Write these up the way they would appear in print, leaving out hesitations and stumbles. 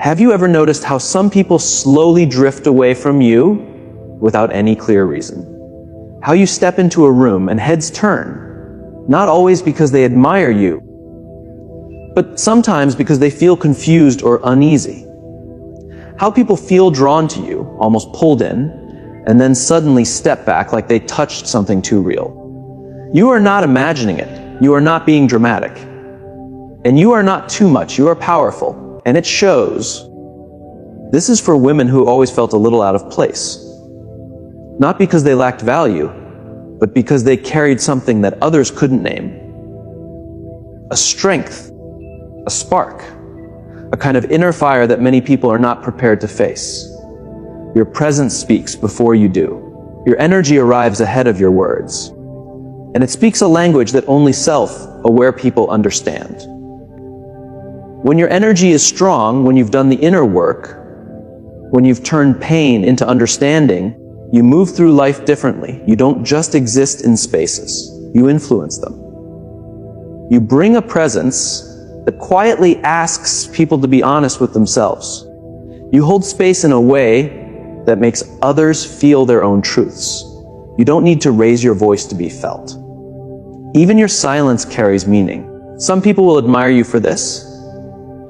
Have you ever noticed how some people slowly drift away from you without any clear reason? How you step into a room and heads turn, not always because they admire you, but sometimes because they feel confused or uneasy. How people feel drawn to you, almost pulled in, and then suddenly step back like they touched something too real. You are not imagining it. You are not being dramatic. And you are not too much. You are powerful. And it shows. This is for women who always felt a little out of place. Not because they lacked value, but because they carried something that others couldn't name. A strength, a spark, a kind of inner fire that many people are not prepared to face. Your presence speaks before you do. Your energy arrives ahead of your words. And it speaks a language that only self-aware people understand. When your energy is strong, when you've done the inner work, when you've turned pain into understanding, you move through life differently. You don't just exist in spaces. You influence them. You bring a presence that quietly asks people to be honest with themselves. You hold space in a way that makes others feel their own truths. You don't need to raise your voice to be felt. Even your silence carries meaning. Some people will admire you for this.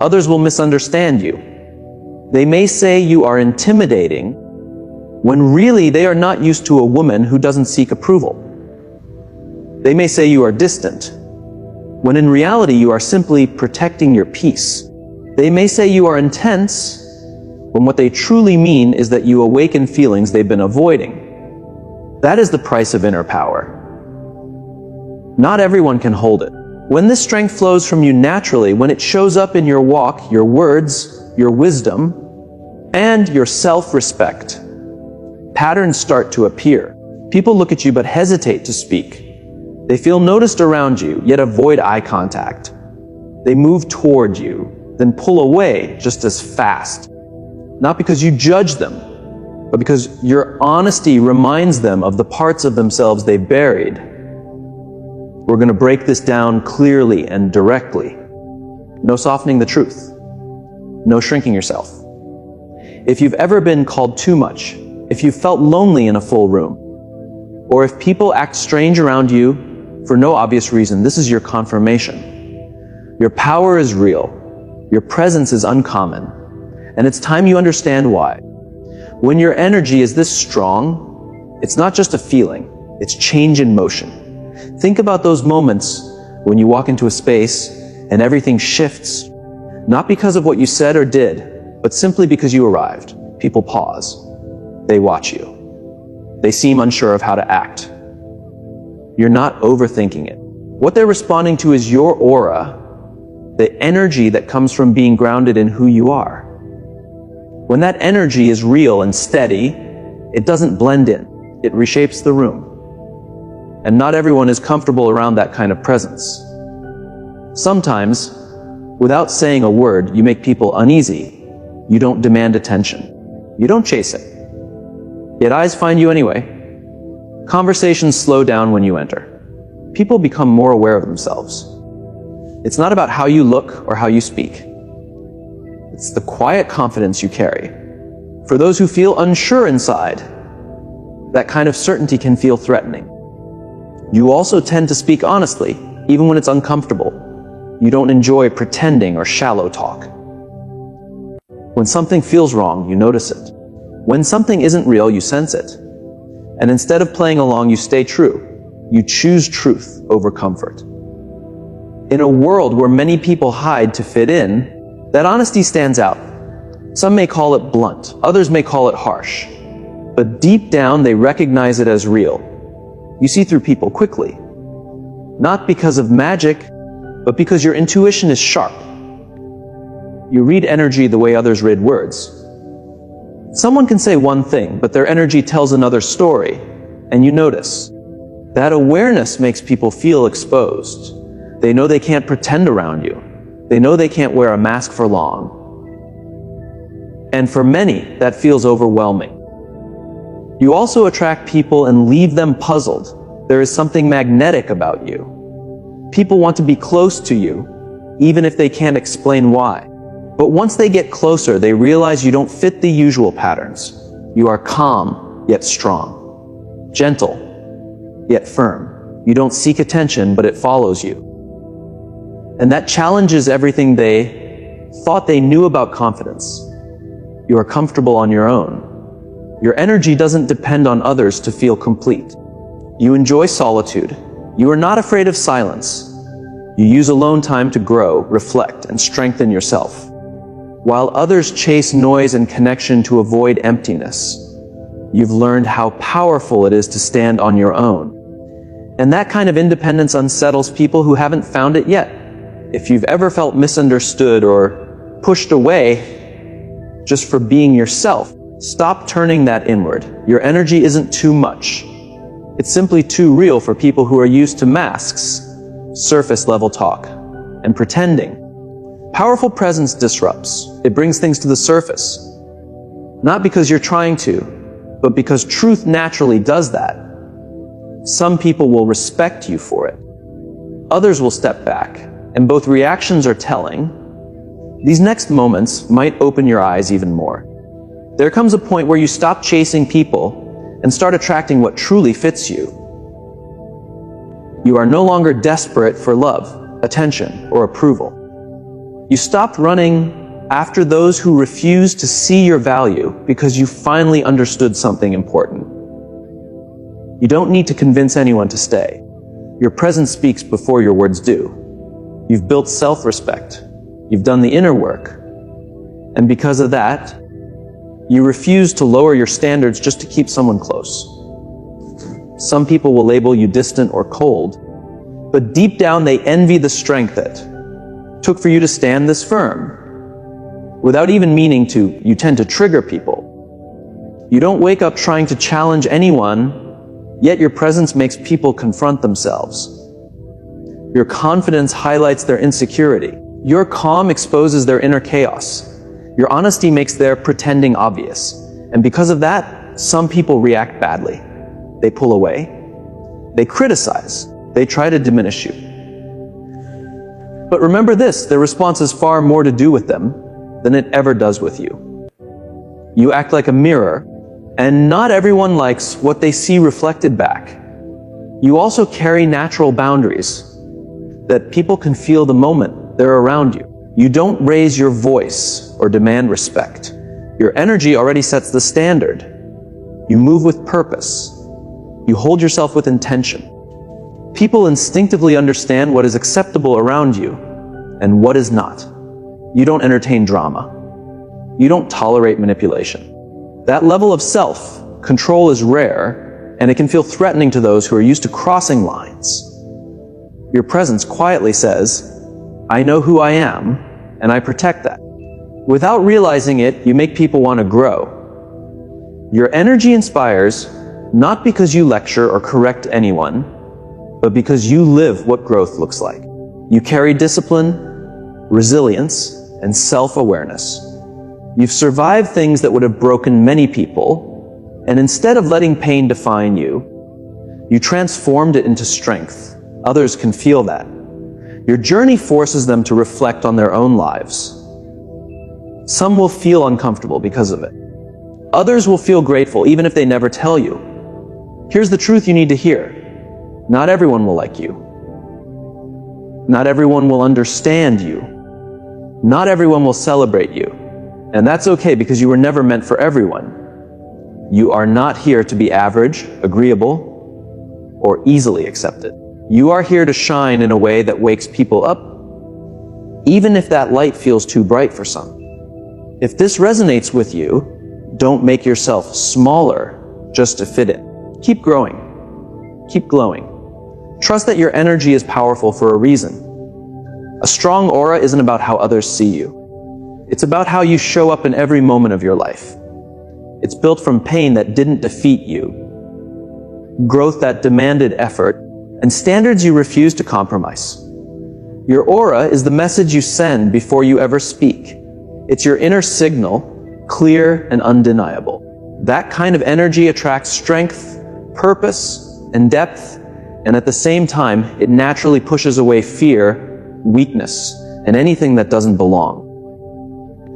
Others will misunderstand you. They may say you are intimidating, when really they are not used to a woman who doesn't seek approval. They may say you are distant, when in reality you are simply protecting your peace. They may say you are intense, when what they truly mean is that you awaken feelings they've been avoiding. That is the price of inner power. Not everyone can hold it. When this strength flows from you naturally, when it shows up in your walk, your words, your wisdom, and your self-respect, patterns start to appear. People look at you but hesitate to speak. They feel noticed around you, yet avoid eye contact. They move toward you, then pull away just as fast. Not because you judge them, but because your honesty reminds them of the parts of themselves they've buried. We're going to break this down clearly and directly. No softening the truth. No shrinking yourself. If you've ever been called too much, if you felt lonely in a full room, or if people act strange around you for no obvious reason, this is your confirmation. Your power is real. Your presence is uncommon. And it's time you understand why. When your energy is this strong, it's not just a feeling, it's change in motion. Think about those moments when you walk into a space and everything shifts, not because of what you said or did, but simply because you arrived. People pause. They watch you. They seem unsure of how to act. You're not overthinking it. What they're responding to is your aura, the energy that comes from being grounded in who you are. When that energy is real and steady, it doesn't blend in. It reshapes the room. And not everyone is comfortable around that kind of presence. Sometimes, without saying a word, you make people uneasy. You don't demand attention. You don't chase it. Yet eyes find you anyway. Conversations slow down when you enter. People become more aware of themselves. It's not about how you look or how you speak. It's the quiet confidence you carry. For those who feel unsure inside, that kind of certainty can feel threatening. You also tend to speak honestly, even when it's uncomfortable. You don't enjoy pretending or shallow talk. When something feels wrong, you notice it. When something isn't real, you sense it. And instead of playing along, you stay true. You choose truth over comfort. In a world where many people hide to fit in, that honesty stands out. Some may call it blunt, others may call it harsh. But deep down, they recognize it as real. You see through people quickly. Not because of magic, but because your intuition is sharp. You read energy the way others read words. Someone can say one thing, but their energy tells another story, and you notice. That awareness makes people feel exposed. They know they can't pretend around you. They know they can't wear a mask for long. And for many, that feels overwhelming. You also attract people and leave them puzzled. There is something magnetic about you. People want to be close to you, even if they can't explain why. But once they get closer, they realize you don't fit the usual patterns. You are calm, yet strong. Gentle, yet firm. You don't seek attention, but it follows you. And that challenges everything they thought they knew about confidence. You are comfortable on your own. Your energy doesn't depend on others to feel complete. You enjoy solitude. You are not afraid of silence. You use alone time to grow, reflect, and strengthen yourself. While others chase noise and connection to avoid emptiness, you've learned how powerful it is to stand on your own. And that kind of independence unsettles people who haven't found it yet. If you've ever felt misunderstood or pushed away just for being yourself, stop turning that inward. Your energy isn't too much. It's simply too real for people who are used to masks, surface-level talk, and pretending. Powerful presence disrupts. It brings things to the surface. Not because you're trying to, but because truth naturally does that. Some people will respect you for it. Others will step back, and both reactions are telling. These next moments might open your eyes even more. There comes a point where you stop chasing people and start attracting what truly fits you. You are no longer desperate for love, attention, or approval. You stopped running after those who refuse to see your value because you finally understood something important. You don't need to convince anyone to stay. Your presence speaks before your words do. You've built self-respect. You've done the inner work. And because of that, you refuse to lower your standards just to keep someone close. Some people will label you distant or cold, but deep down they envy the strength it took for you to stand this firm. Without even meaning to, you tend to trigger people. You don't wake up trying to challenge anyone, yet your presence makes people confront themselves. Your confidence highlights their insecurity. Your calm exposes their inner chaos. Your honesty makes their pretending obvious. And because of that, some people react badly. They pull away. They criticize. They try to diminish you. But remember this, their response has far more to do with them than it ever does with you. You act like a mirror, and not everyone likes what they see reflected back. You also carry natural boundaries that people can feel the moment they're around you. You don't raise your voice or demand respect. Your energy already sets the standard. You move with purpose. You hold yourself with intention. People instinctively understand what is acceptable around you and what is not. You don't entertain drama. You don't tolerate manipulation. That level of self-control is rare, and it can feel threatening to those who are used to crossing lines. Your presence quietly says, I know who I am, and I protect that. Without realizing it, you make people want to grow. Your energy inspires, not because you lecture or correct anyone, but because you live what growth looks like. You carry discipline, resilience, and self-awareness. You've survived things that would have broken many people, and instead of letting pain define you, you transformed it into strength. Others can feel that. Your journey forces them to reflect on their own lives. Some will feel uncomfortable because of it. Others will feel grateful even if they never tell you. Here's the truth you need to hear. Not everyone will like you. Not everyone will understand you. Not everyone will celebrate you. And that's okay because you were never meant for everyone. You are not here to be average, agreeable, or easily accepted. You are here to shine in a way that wakes people up, even if that light feels too bright for some. If this resonates with you, don't make yourself smaller just to fit in. Keep growing. Keep glowing. Trust that your energy is powerful for a reason. A strong aura isn't about how others see you. It's about how you show up in every moment of your life. It's built from pain that didn't defeat you, growth that demanded effort, and standards you refuse to compromise. Your aura is the message you send before you ever speak. It's your inner signal, clear and undeniable. That kind of energy attracts strength, purpose, and depth, and at the same time, it naturally pushes away fear, weakness, and anything that doesn't belong.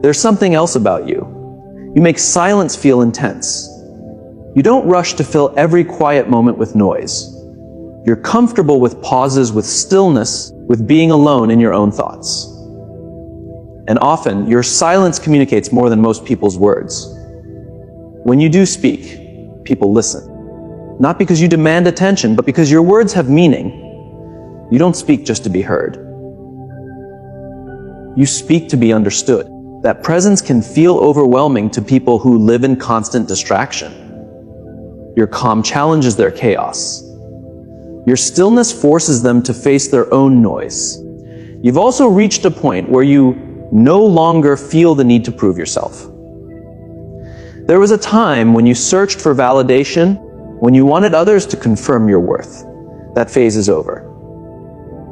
There's something else about you. You make silence feel intense. You don't rush to fill every quiet moment with noise. You're comfortable with pauses, with stillness, with being alone in your own thoughts. And often, your silence communicates more than most people's words. When you do speak, people listen. Not because you demand attention, but because your words have meaning. You don't speak just to be heard. You speak to be understood. That presence can feel overwhelming to people who live in constant distraction. Your calm challenges their chaos. Your stillness forces them to face their own noise. You've also reached a point where you no longer feel the need to prove yourself. There was a time when you searched for validation, when you wanted others to confirm your worth. That phase is over.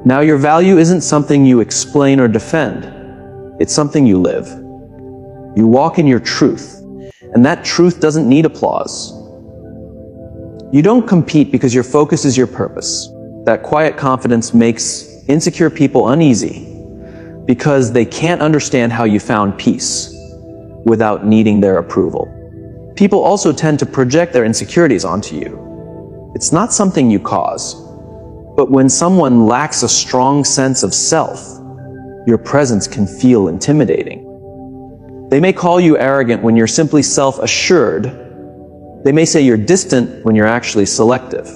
Now your value isn't something you explain or defend. It's something you live. You walk in your truth, and that truth doesn't need applause. You don't compete because your focus is your purpose. That quiet confidence makes insecure people uneasy because they can't understand how you found peace without needing their approval. People also tend to project their insecurities onto you. It's not something you cause, but when someone lacks a strong sense of self, your presence can feel intimidating. They may call you arrogant when you're simply self-assured. They may say you're distant when you're actually selective.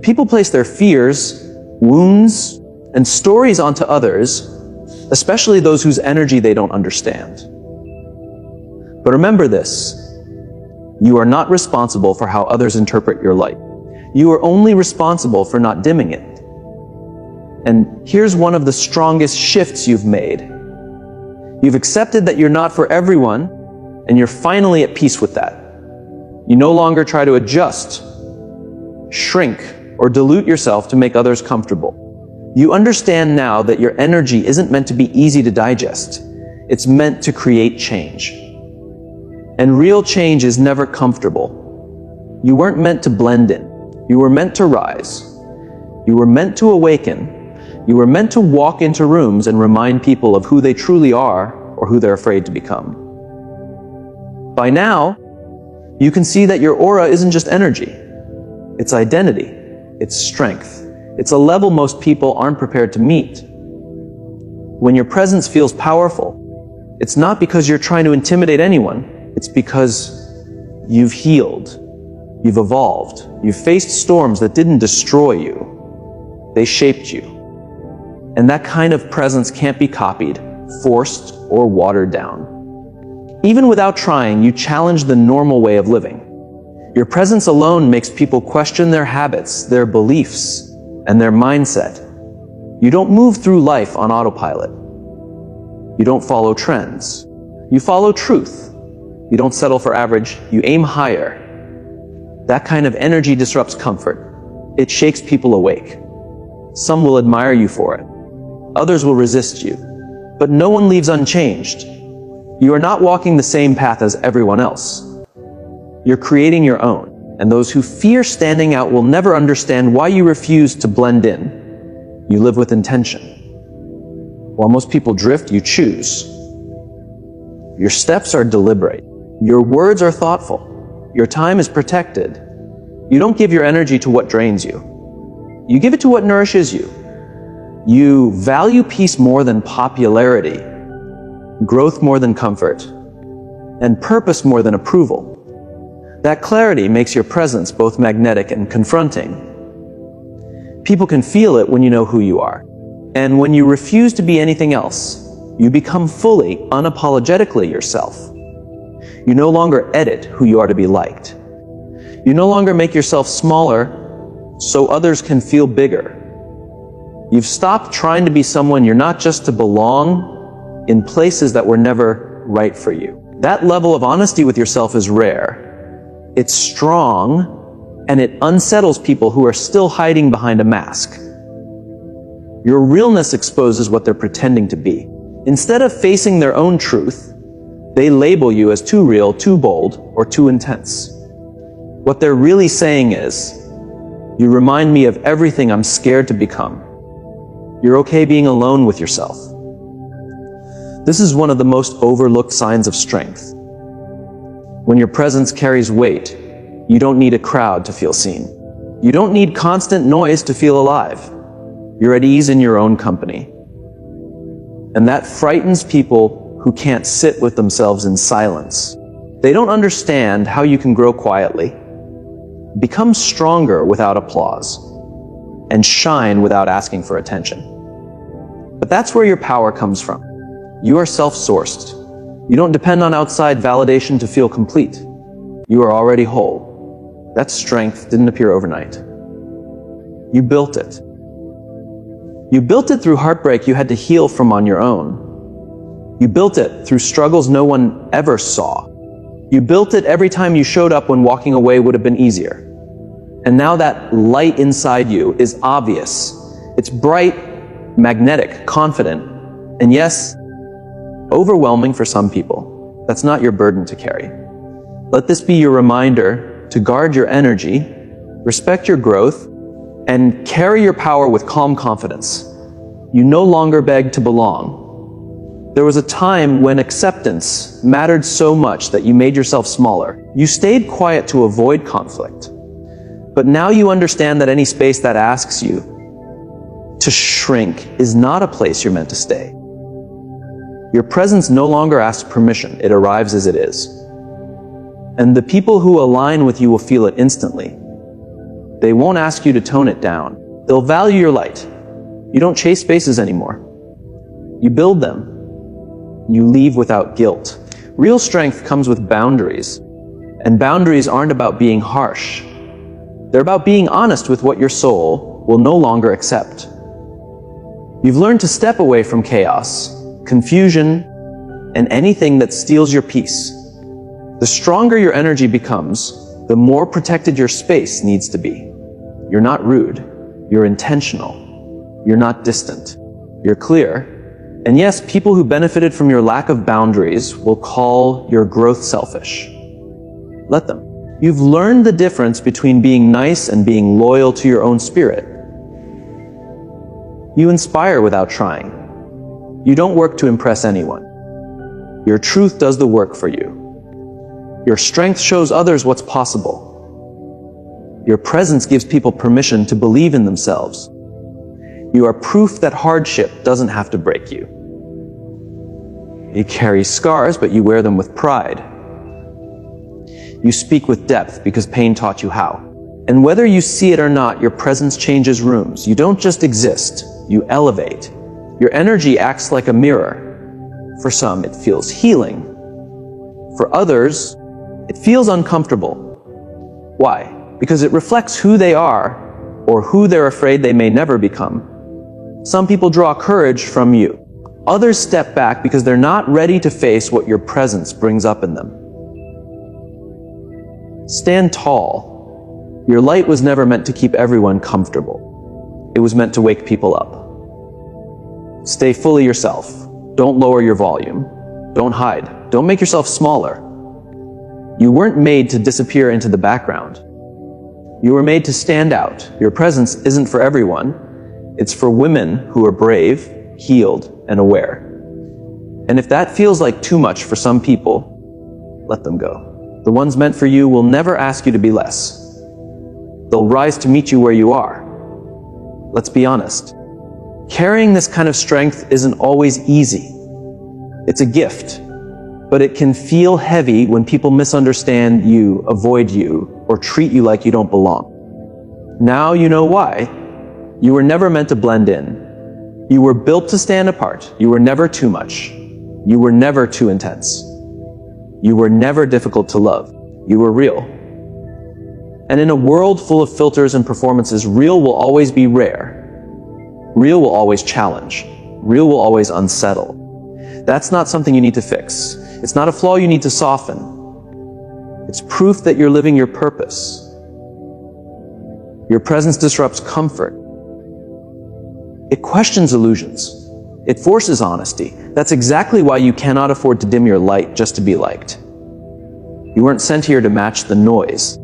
People place their fears, wounds, and stories onto others, especially those whose energy they don't understand. But remember this: you are not responsible for how others interpret your light. You are only responsible for not dimming it. And here's one of the strongest shifts you've made. You've accepted that you're not for everyone, and you're finally at peace with that. You no longer try to adjust, shrink, or dilute yourself to make others comfortable. You understand now that your energy isn't meant to be easy to digest. It's meant to create change. And real change is never comfortable. You weren't meant to blend in. You were meant to rise. You were meant to awaken. You were meant to walk into rooms and remind people of who they truly are or who they're afraid to become. By now, you can see that your aura isn't just energy. It's identity. It's strength. It's a level most people aren't prepared to meet. When your presence feels powerful, it's not because you're trying to intimidate anyone. It's because you've healed. You've evolved. You've faced storms that didn't destroy you. They shaped you. And that kind of presence can't be copied, forced, or watered down. Even without trying, you challenge the normal way of living. Your presence alone makes people question their habits, their beliefs, and their mindset. You don't move through life on autopilot. You don't follow trends. You follow truth. You don't settle for average. You aim higher. That kind of energy disrupts comfort. It shakes people awake. Some will admire you for it. Others will resist you. But no one leaves unchanged. You are not walking the same path as everyone else. You're creating your own, and those who fear standing out will never understand why you refuse to blend in. You live with intention. While most people drift, you choose. Your steps are deliberate. Your words are thoughtful. Your time is protected. You don't give your energy to what drains you. You give it to what nourishes you. You value peace more than popularity, growth more than comfort, and purpose more than approval. That clarity makes your presence both magnetic and confronting. People can feel it when you know who you are. And when you refuse to be anything else, you become fully, unapologetically yourself. You no longer edit who you are to be liked. You no longer make yourself smaller so others can feel bigger. You've stopped trying to be someone you're not just to belong in places that were never right for you. That level of honesty with yourself is rare. It's strong, and it unsettles people who are still hiding behind a mask. Your realness exposes what they're pretending to be. Instead of facing their own truth, they label you as too real, too bold, or too intense. What they're really saying is, you remind me of everything I'm scared to become. You're okay being alone with yourself. This is one of the most overlooked signs of strength. When your presence carries weight, you don't need a crowd to feel seen. You don't need constant noise to feel alive. You're at ease in your own company. And that frightens people who can't sit with themselves in silence. They don't understand how you can grow quietly, become stronger without applause, and shine without asking for attention. But that's where your power comes from. You are self-sourced. You don't depend on outside validation to feel complete. You are already whole. That strength didn't appear overnight. You built it. You built it through heartbreak you had to heal from on your own. You built it through struggles no one ever saw. You built it every time you showed up when walking away would have been easier. And now that light inside you is obvious. It's bright, magnetic, confident, and yes, overwhelming for some people. That's not your burden to carry. Let this be your reminder to guard your energy, respect your growth, and carry your power with calm confidence. You no longer beg to belong. There was a time when acceptance mattered so much that you made yourself smaller. You stayed quiet to avoid conflict. But now you understand that any space that asks you to shrink is not a place you're meant to stay. Your presence no longer asks permission, it arrives as it is. And the people who align with you will feel it instantly. They won't ask you to tone it down. They'll value your light. You don't chase spaces anymore. You build them. You leave without guilt. Real strength comes with boundaries. And boundaries aren't about being harsh. They're about being honest with what your soul will no longer accept. You've learned to step away from chaos, confusion, and anything that steals your peace. The stronger your energy becomes, the more protected your space needs to be. You're not rude. You're intentional. You're not distant. You're clear. And yes, people who benefited from your lack of boundaries will call your growth selfish. Let them. You've learned the difference between being nice and being loyal to your own spirit. You inspire without trying. You don't work to impress anyone. Your truth does the work for you. Your strength shows others what's possible. Your presence gives people permission to believe in themselves. You are proof that hardship doesn't have to break you. You carry scars, but you wear them with pride. You speak with depth because pain taught you how. And whether you see it or not, your presence changes rooms. You don't just exist, you elevate. Your energy acts like a mirror. For some, it feels healing. For others, it feels uncomfortable. Why? Because it reflects who they are or who they're afraid they may never become. Some people draw courage from you. Others step back because they're not ready to face what your presence brings up in them. Stand tall. Your light was never meant to keep everyone comfortable. It was meant to wake people up. Stay fully yourself. Don't lower your volume. Don't hide. Don't make yourself smaller. You weren't made to disappear into the background. You were made to stand out. Your presence isn't for everyone. It's for women who are brave, healed, and aware. And if that feels like too much for some people, let them go. The ones meant for you will never ask you to be less. They'll rise to meet you where you are. Let's be honest. Carrying this kind of strength isn't always easy. It's a gift, but it can feel heavy when people misunderstand you, avoid you, or treat you like you don't belong. Now you know why. You were never meant to blend in. You were built to stand apart. You were never too much. You were never too intense. You were never difficult to love. You were real. And in a world full of filters and performances, real will always be rare. Real will always challenge. Real will always unsettle. That's not something you need to fix. It's not a flaw you need to soften. It's proof that you're living your purpose. Your presence disrupts comfort. It questions illusions. It forces honesty. That's exactly why you cannot afford to dim your light just to be liked. You weren't sent here to match the noise.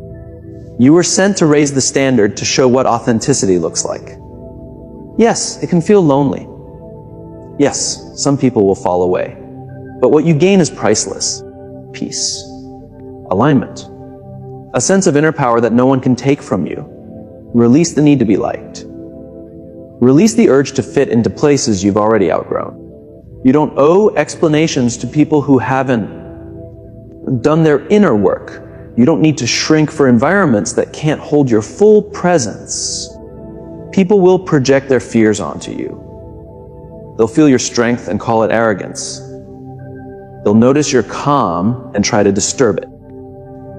You were sent to raise the standard to show what authenticity looks like. Yes, it can feel lonely. Yes, some people will fall away. But what you gain is priceless. Peace. Alignment. A sense of inner power that no one can take from you. Release the need to be liked. Release the urge to fit into places you've already outgrown. You don't owe explanations to people who haven't done their inner work. You don't need to shrink for environments that can't hold your full presence. People will project their fears onto you. They'll feel your strength and call it arrogance. They'll notice your calm and try to disturb it.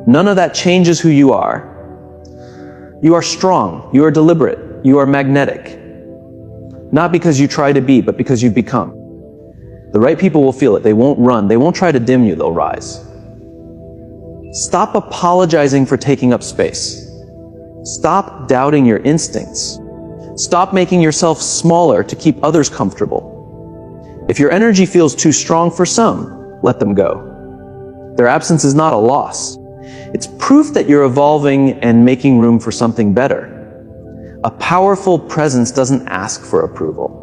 None of that changes who you are. You are strong, you are deliberate, you are magnetic. Not because you try to be, but because you've become. The right people will feel it. They won't run. They won't try to dim you. They'll rise. Stop apologizing for taking up space. Stop doubting your instincts. Stop making yourself smaller to keep others comfortable. If your energy feels too strong for some, let them go. Their absence is not a loss. It's proof that you're evolving and making room for something better. A powerful presence doesn't ask for approval.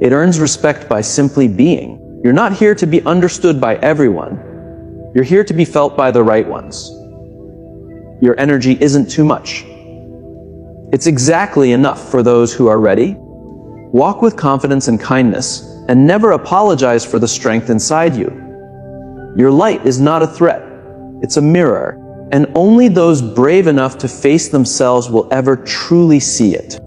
It earns respect by simply being. You're not here to be understood by everyone. You're here to be felt by the right ones. Your energy isn't too much. It's exactly enough for those who are ready. Walk with confidence and kindness, and never apologize for the strength inside you. Your light is not a threat. It's a mirror, and only those brave enough to face themselves will ever truly see it.